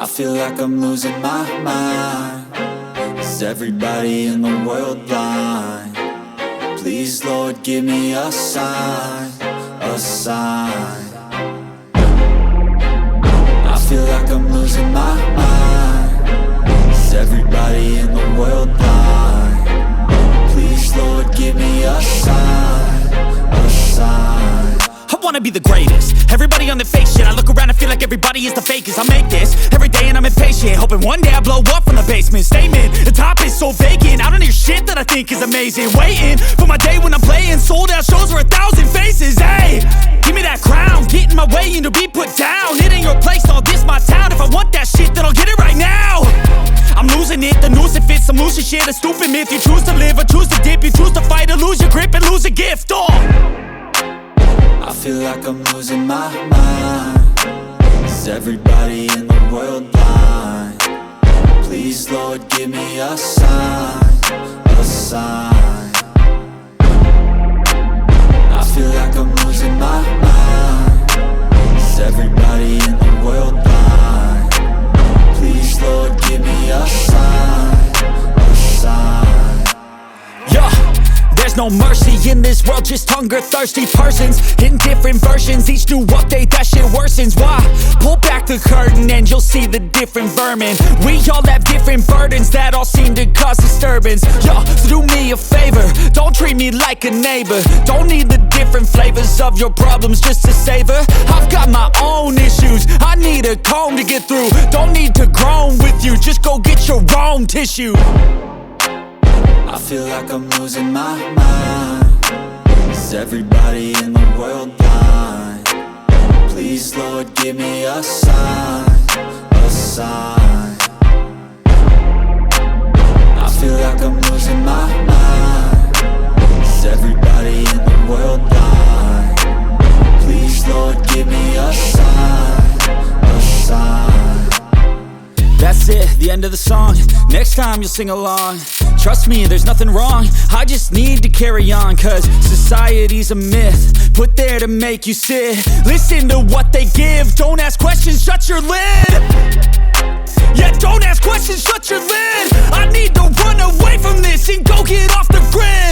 I feel like I'm losing my mind. Is everybody in the world blind? Please, Lord, give me a sign, a sign. I feel like I'm losing my mind. Is everybody in the world blind? Please, Lord, give me a sign, a sign. I wanna be the greatest. Everybody on the fake shit. I look around and feel like everybody is the fakest. I make this every day and I'm impatient, hoping one day I blow up from the basement. Statement, the top is so vacant. I don't hear shit that I think is amazing. Waiting for my day when I'm playing sold out shows for 1,000 faces. Hey, give me that crown, get in my way and to be put down. It ain't your place, all this my town. If I want that shit, then I'll get it right now. I'm losing it, the noose it fits. I'm losing shit, a stupid myth. You choose to live or choose to dip. You choose to fight or lose your grip and lose a gift. I feel like I'm losing my mind. Is everybody in the world blind? Please, Lord, give me a sign, a sign. I feel like I'm losing my mind. Is everybody in the world blind? Please, Lord, give me a sign, a sign. Yeah. There's no mercy in this world, just hunger-thirsty persons in different versions. Each new update, that shit worsens. Why? Pull back the curtain and you'll see the different vermin. We all have different burdens that all seem to cause disturbance. Yo, so do me a favor, don't treat me like a neighbor. Don't need the different flavors of your problems just to savor. I've got my own issues, I need a comb to get through. Don't need to groan with you, just go get your own tissue. I feel like I'm losing my mind. Is everybody in the world blind? Please, Lord, give me a sign, a sign. I feel like I'm losing my mind. Is everybody in the world blind? Please, Lord, give me a sign, a sign. That's it, the end of the song. Next time you'll sing along. Trust me, there's nothing wrong. I just need to carry on, cause society's a myth put there to make you sit. Listen to what they give. Don't ask questions, shut your lid. Yeah, don't ask questions, shut your lid. I need to run away from this and go get off the grid.